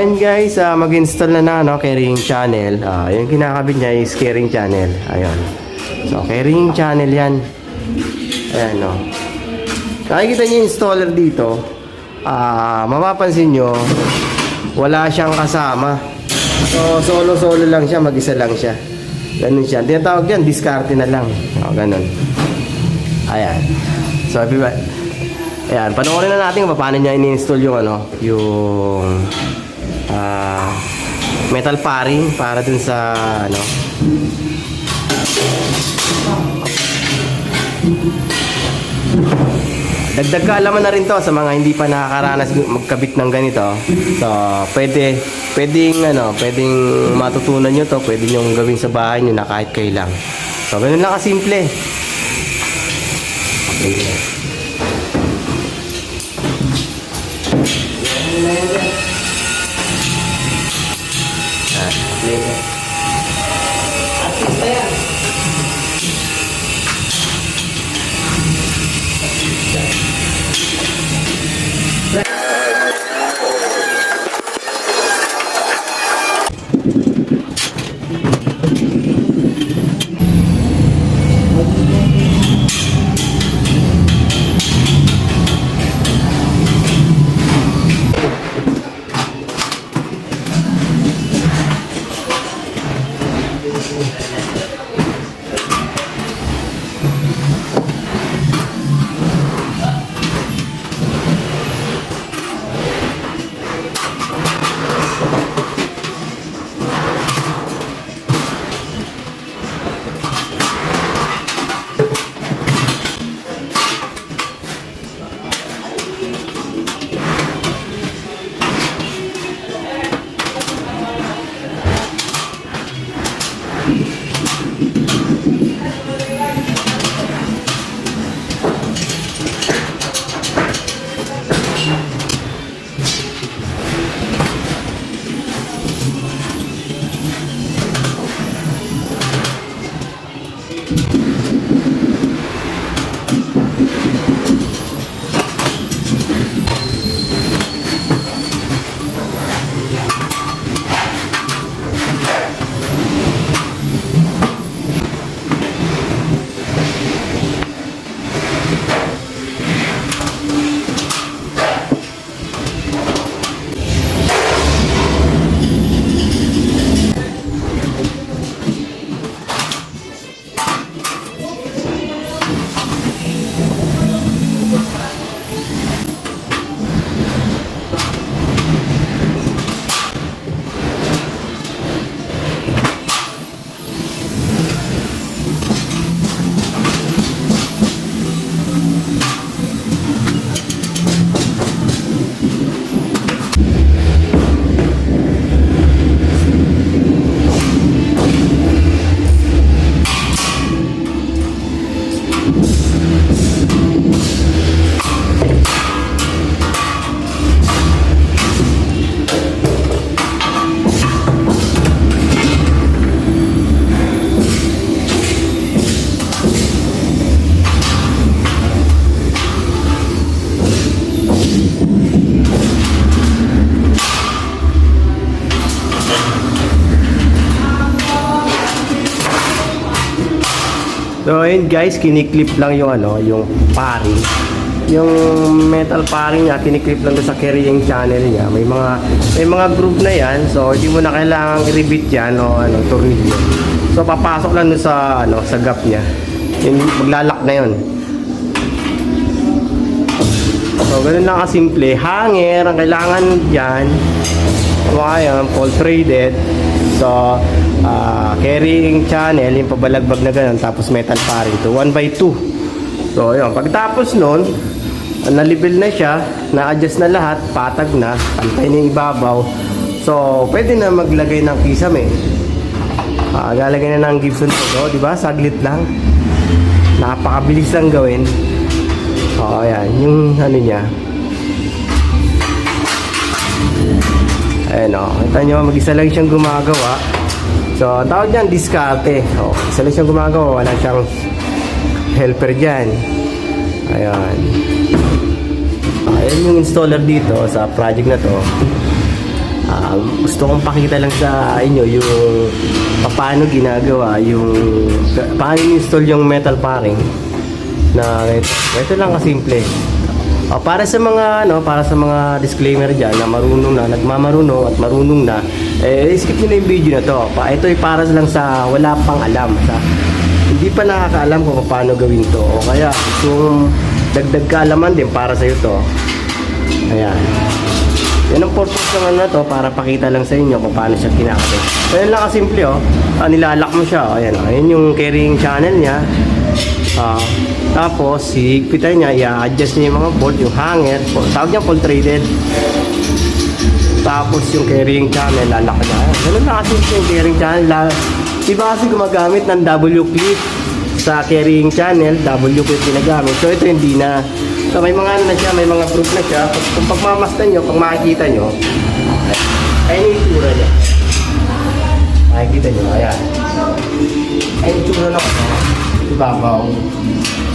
ayun guys, mag-install na no, carrying channel. Yung kinakabit niya is carrying channel. Ayun. So, carrying channel yan. Ayan, no. Nakikita niyo yung installer dito. Mapapansin nyo, wala siyang kasama. So, solo-solo lang siya, mag-isa lang siya. Ganun siya. Tinatawag yan, diskarte na lang. Ganun. Ayan. So, ayan, panoorin na natin kung paano niya ini-install yung yung metal paring para dun sa dagdag kaalaman na rin to sa mga hindi pa nakakaranas magkabit ng ganito. So, pwedeng matutunan nyo to, pwede nyo gawin sa bahay nyo na kahit kailang. So, ganun lang kasimple. Okay. So ayun guys, kiniklip lang yung yung paring. Yung metal paring niya, kiniklip lang doon sa carrying channel niya. May mga groove na yan. So hindi mo na kailangang i-rebit yan o tornilyo. So papasok lang doon sa gap niya. Yung maglalak na yun. So ganun lang kasimple. Hanger ang kailangan diyan. Ayan, full threaded. So carrying channel, yung pabalagbag na ganun, tapos metal paring to 1x2. So ayun, pagtapos nun, na-level na siya, na-adjust na lahat, patag na, pantay na yung ibabaw. So pwede na maglagay ng kisame. Lalagay na ng Gibson to, di ba? Saglit lang. Napakabilis lang gawin. Ayan, yung niya. Ayan kita nyo, mag-isa lang siyang gumagawa. So, ang tawag niyan, diskarte. Isa lang siyang gumagawa, wala siyang helper dyan. Ayan. Ayan yung installer dito sa project na to. Gusto kong pakita lang sa inyo yung paano ginagawa yung paano install yung metal paring na ito lang kasimple. Para sa mga para sa mga disclaimer diyan na marunong na, nagmamarunong at marunong na, skip niyo na yung video na to. Ito ay para lang sa wala pang alam, sa hindi pa nakakaalam kung paano gawin to, o kaya kung dagdag kaalaman din para sa iyo to. Ayan. Yan ang purpose naman na to, para pakita lang sa inyo kung paano siya kinakabit. So yan lang kasimple nilalak mo siya. Ayan ayan yung carrying channel niya. Tapos higpitan niya, i-adjust niya yung mga bolt, yung hanger, tawag niya full threaded. Tapos yung carrying channel, lalak niya. Ganun na kasi yung carrying channel. Iba kasi gumagamit ng W-clip sa carrying channel, W-clip ginagamit. So ito hindi na. So may mga na siya, may mga proof na siya. Kung pagmamastan nyo, pag makikita nyo, ayun yung itsura niya. Makikita nyo, ayan. Ayun yung itsura na ibabaw.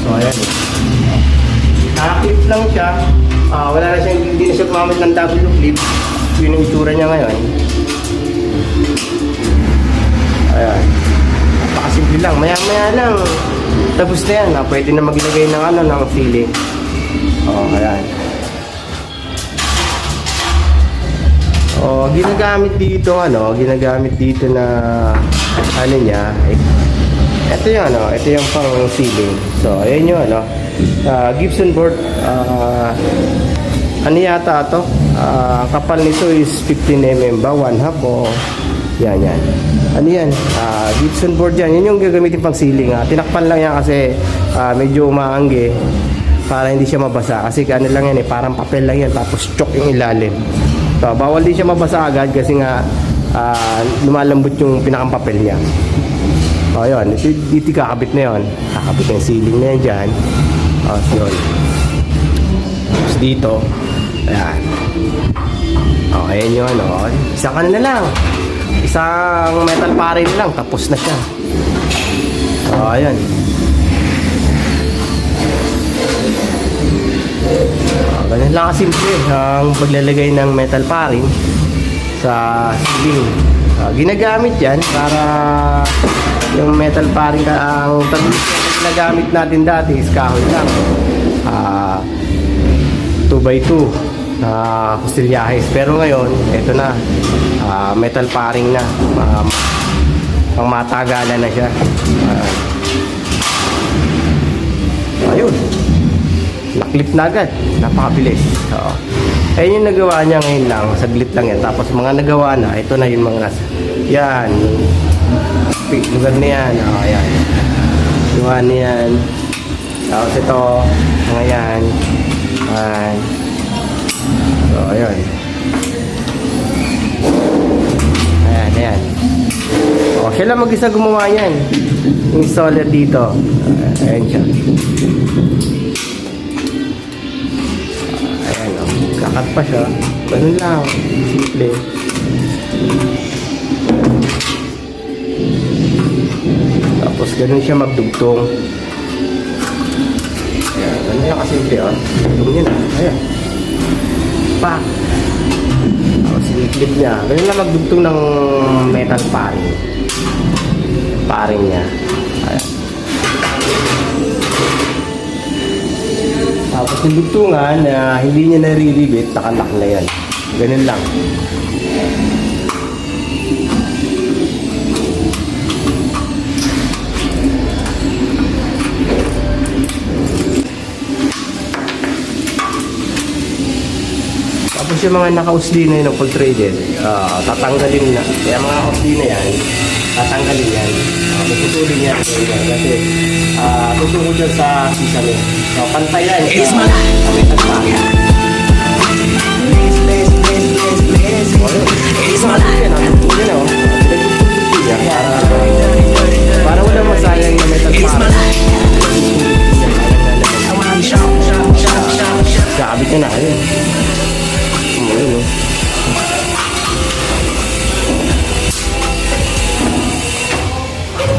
So ayan. Naka-clip lang siya. Wala na siyang, hindi na siya gumamit ng W-clip. Yun yung itsura niya ngayon. Ayan. Napakasimple lang. Maya-maya lang. Tapos na yan. Pwede na maglagay ng ng ceiling. Ayan. Ginagamit dito ginagamit dito na niya. Ito yung pang ceiling. So, ayan yung Gibson board. Yata to? Kapal nito is 15 mm ba? 1/2 o yan. Yan? Gibson board yan. Yan yung gagamitin pang ceiling. Tinakpan lang yan kasi medyo umaangge para hindi siya mabasa. Kasi lang yan parang papel lang yan. Tapos chok yung ilalim. So, bawal din siya mabasa agad kasi nga lumalambot yung pinakang papel niya. Yun. Dito kakabit na yun. Kakabit na yung ceiling na yan dyan. So, yun. Tapos dito. Ayan. Ayan yung isang na lang. Isang metal paring lang. Tapos na siya. Ayan. Ganyan lang kasimple ang paglalagay ng metal paring sa ceiling. Ginagamit yan para yung metal paring ang ginagamit natin dati is kahoy lang. 2x2 na kusilyahes. Pero ngayon, ito na metal paring na. Pang matagalan na siya. Ayun. Naklip na agad. Napakabilis. Ayun yung nagawa niya ngayon lang. Saglit lang yan. Tapos mga nagawa na, ito na yung mga nasa. Yan. Lugar na yan. Ayan. Gawa na yan. Tapos ito. Mga yan. Ayan. So, ayun. Ayan. Siya lang mag-isa gumawa yan. Yung installer dito. Ayan siya. Kakat pa siya. Ganun lang. Simple. Tapos ganun siya magdugtong. Ayan. Ganun lang kasimple. Dugtong niya na. Ayan. Pa. Tapos clip niya. Ganun lang magdugtong ng metal paring. Paring niya. Ayan. Tapos yung dugtungan na hindi niya nare-ribit, nakalak na yan. Ganun lang. Tapos yung mga naka-usli na yun, full threaded, tatanggalin na. Kaya mga usli na yan, tatanggalin yan. Tutulin yan. Kasi tutulog dyan sa sisame. So, pantay yan. Sa metal paring. Para walang masayang na metal paring. Kakabit niya na. Ayun.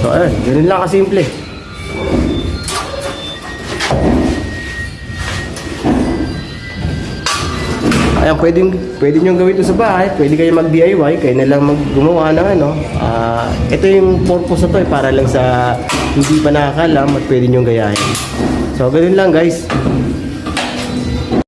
So, ayun. Ganun lang kasimple. Ayan, pwede nyo gawin ito sa bahay. Pwede kayo mag-DIY. Kayo na lang gumawa ng ano. Ito yung purpose na to para lang sa hindi pa nakakalam at pwede nyo gayahin. So, ganun lang guys.